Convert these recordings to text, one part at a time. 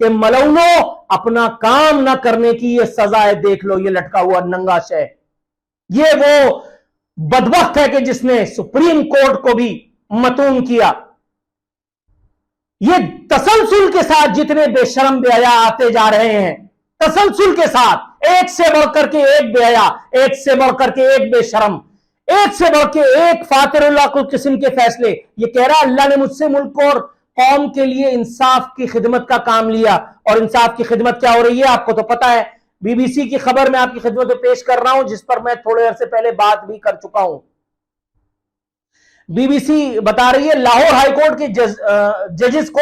کہ ملونو اپنا کام نہ کرنے کی یہ سزا ہے، دیکھ لو یہ لٹکا ہوا ننگا شے۔ یہ وہ بدبخت ہے کہ جس نے سپریم کورٹ کو بھی متون کیا۔ یہ تسلسل کے ساتھ جتنے بے شرم بے حیا آتے جا رہے ہیں، تسلسل کے ساتھ ایک سے بڑھ کر کے ایک بے حیا، ایک سے بڑھ کر کے ایک بے شرم، ایک سے بڑھ کے ایک فاتر اللہ کو قسم کے فیصلے۔ یہ کہہ رہا اللہ نے مجھ سے ملک اور قوم کے لیے انصاف کی خدمت کا کام لیا، اور انصاف کی خدمت کیا ہو رہی ہے آپ کو تو پتا ہے۔ بی بی سی کی خبر میں آپ کی خدمت میں پیش کر رہا ہوں، جس پر میں تھوڑے عرصے پہلے بات بھی کر چکا ہوں۔ بی بی سی بتا رہی ہے لاہور ہائی کورٹ کے ججز کو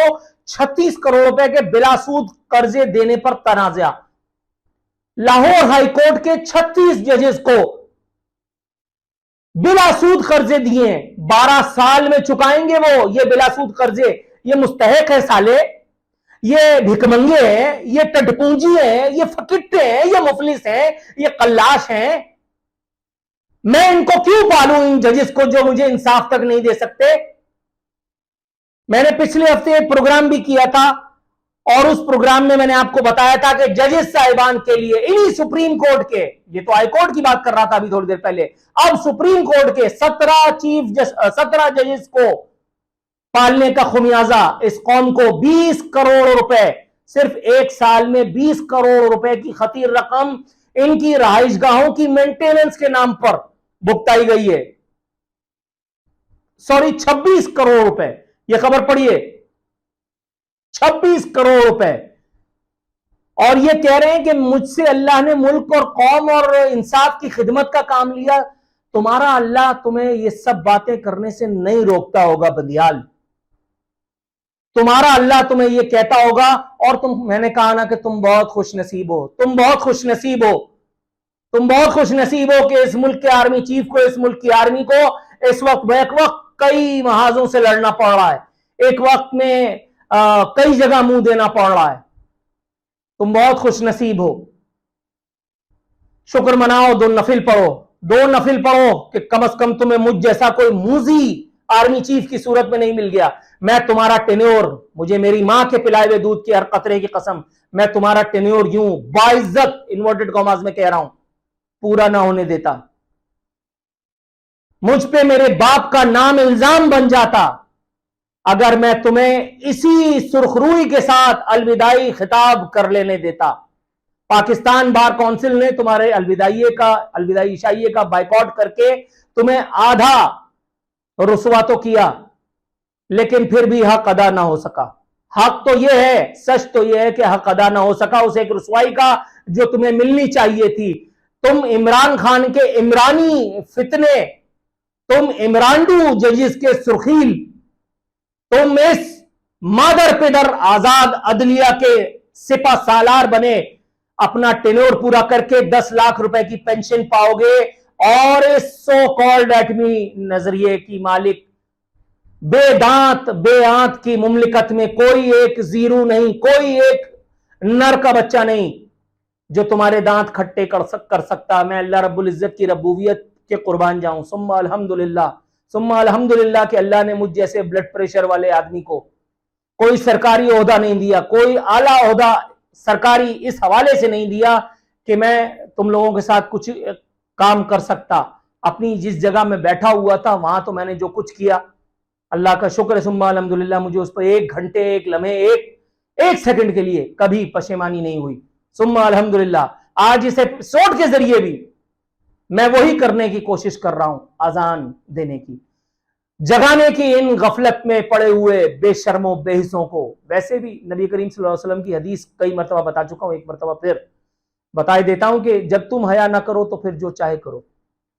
36 کروڑ روپے کے بلا سود قرضے دینے پر تنازع۔ لاہور ہائی کورٹ کے 36 ججز کو بلا سود قرضے دیے ہیں، 12 سال میں چکائیں گے وہ یہ بلا سود قرضے۔ یہ مستحق ہے سالے، یہ بھکمنگے ہیں، یہ ٹڈپونجی ہیں، یہ فقٹے ہیں، یہ مفلس ہیں، یہ قلاش ہیں۔ میں ان کو کیوں پالوں، ان ججز کو جو مجھے انصاف تک نہیں دے سکتے؟ میں نے پچھلے ہفتے ایک پروگرام بھی کیا تھا، اور اس پروگرام میں نے آپ کو بتایا تھا کہ ججز صاحبان کے لیے انہی سپریم کورٹ کے، یہ تو ہائی کورٹ کی بات کر رہا تھا ابھی تھوڑی دیر پہلے، اب سپریم کورٹ کے 17 ججز کو پالنے کا خمیازہ اس قوم کو 20 کروڑ روپے، صرف ایک سال میں 20 کروڑ روپے کی خطیر رقم ان کی رہائش گاہوں کی مینٹیننس کے نام پر بھگتائی گئی ہے۔ 26 کروڑ روپے، یہ خبر پڑھیے، 26 کروڑ روپے۔ اور یہ کہہ رہے ہیں کہ مجھ سے اللہ نے ملک اور قوم اور انصاف کی خدمت کا کام لیا۔ تمہارا اللہ تمہیں یہ سب باتیں کرنے سے نہیں روکتا ہوگا بندیال، تمہارا اللہ تمہیں یہ کہتا ہوگا، اور میں نے کہا نا کہ تم بہت خوش نصیب ہو، تم بہت خوش نصیب ہو، تم بہت خوش نصیب ہو کہ اس ملک کے آرمی چیف کو، اس ملک کی آرمی کو اس وقت بیک وقت کئی محاذوں سے لڑنا پڑ رہا ہے، ایک وقت میں کئی جگہ منہ دینا پڑ رہا ہے۔ تم بہت خوش نصیب ہو، شکر مناؤ، 2 نفل پڑھو، 2 نفل پڑھو کہ کم از کم تمہیں مجھ جیسا کوئی موذی آرمی چیف کی صورت میں نہیں مل گیا۔ میں تمہارا ٹینیور، مجھے میری ماں کے پلائے ہوئے دودھ کے ہر قطرے کی قسم، میں تمہارا ٹینیور یوں باعزت انورٹڈ کاماز میں کہہ رہا ہوں پورا نہ ہونے دیتا۔ مجھ پہ میرے باپ کا نام الزام بن جاتا اگر میں تمہیں اسی سرخروئی کے ساتھ الوداعی خطاب کر لینے دیتا۔ پاکستان بار کونسل نے تمہارے الوداعی عشائیے کا بائیکاٹ کر کے تمہیں آدھا رسوا تو کیا، لیکن پھر بھی حق ادا نہ ہو سکا۔ حق تو یہ ہے، سچ تو یہ ہے کہ حق ادا نہ ہو سکا اس ایک رسوائی کا جو تمہیں ملنی چاہیے تھی۔ تم عمران خان کے عمرانی فتنے، تم عمرانڈو ججز کے سرخیل، تم اس مادر پدر آزاد عدلیہ کے سپہ سالار بنے، اپنا ٹینور پورا کر کے 10 لاکھ روپے کی پینشن پاؤ گے، اور اس سو کالڈ ایٹمی نظریے کی مالک بے دانت بے آنت کی مملکت میں کوئی ایک زیرو نہیں، کوئی ایک نر کا بچہ نہیں جو تمہارے دانت کھٹے کر سکتا۔ میں اللہ رب العزت کی ربوبیت کے قربان جاؤں، ثم الحمدللہ کہ اللہ نے مجھ جیسے بلڈ پریشر والے آدمی کو کوئی سرکاری عہدہ نہیں دیا، کوئی اعلیٰ عہدہ سرکاری اس حوالے سے نہیں دیا کہ میں تم لوگوں کے ساتھ کچھ کام کر سکتا۔ اپنی جس جگہ میں بیٹھا ہوا تھا وہاں تو میں نے جو کچھ کیا، اللہ کا شکر ہے، ثم الحمدللہ، مجھے اس پر 1 گھنٹے، 1 لمحے، 1 سیکنڈ کے لیے کبھی پشیمانی نہیں ہوئی۔ ثم الحمدللہ آج اس ایپیسوڈ کے ذریعے بھی میں وہی کرنے کی کوشش کر رہا ہوں، اذان دینے کی، جگانے کی ان غفلت میں پڑے ہوئے بے شرموں بے حسوں کو۔ ویسے بھی نبی کریم صلی اللہ علیہ وسلم کی حدیث کئی مرتبہ بتا چکا ہوں، ایک مرتبہ پھر بتا دیتا ہوں کہ جب تم حیا نہ کرو تو پھر جو چاہے کرو،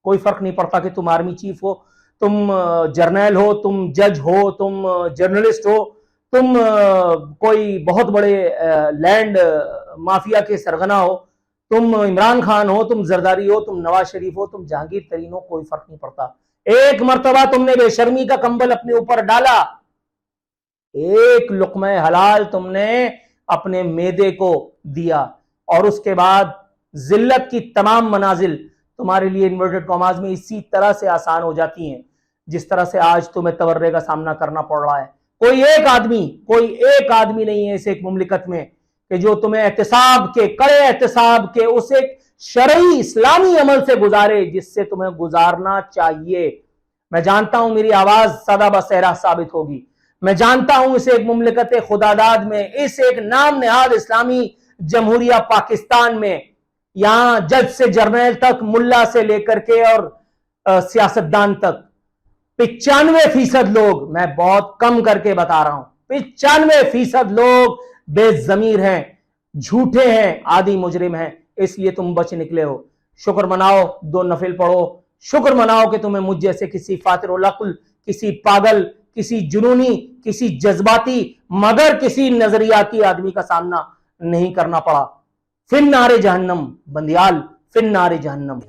کوئی فرق نہیں پڑتا کہ تم آرمی چیف ہو، تم جرنیل ہو، تم جج ہو، تم جرنلسٹ ہو، تم کوئی بہت بڑے لینڈ مافیا کے سرغنہ ہو، تم عمران خان ہو، تم زرداری ہو، تم نواز شریف ہو، تم جہانگیر ترین ہو، کوئی فرق نہیں پڑتا۔ ایک مرتبہ تم نے بے شرمی کا کمبل اپنے اوپر ڈالا، ایک لقمہ حلال تم نے اپنے معدے کو دیا، اور اس کے بعد ذلت کی تمام منازل تمہارے لیے انورٹڈ کاماز میں اسی طرح سے آسان ہو جاتی ہیں جس طرح سے آج تمہیں تورے کا سامنا کرنا پڑ رہا ہے۔ کوئی ایک آدمی نہیں ہے اس ایک مملکت میں کہ جو تمہیں احتساب کے کڑے احتساب کے اس ایک شرعی اسلامی عمل سے گزارے جس سے تمہیں گزارنا چاہیے۔ میں جانتا ہوں میری آواز سادہ بصیرہ ثابت ہوگی، میں جانتا ہوں اس ایک مملکت خداداد میں، اس ایک نام نہاد اسلامی جمہوریہ پاکستان میں، یہاں جج سے جرنیل تک، ملا سے لے کر کے اور سیاستدان تک 95% لوگ، میں بہت کم کر کے بتا رہا ہوں، 95% لوگ بے ضمیر ہیں، جھوٹے ہیں، عادی مجرم ہیں، اس لیے تم بچ نکلے ہو۔ شکر مناؤ، 2 نفل پڑھو، شکر مناؤ کہ تمہیں مجھ جیسے کسی فاتر العقل، کسی پاگل، کسی جنونی، کسی جذباتی مگر کسی نظریاتی آدمی کا سامنا نہیں کرنا پڑا۔ فی النار جہنم بندیال، فی النار جہنم۔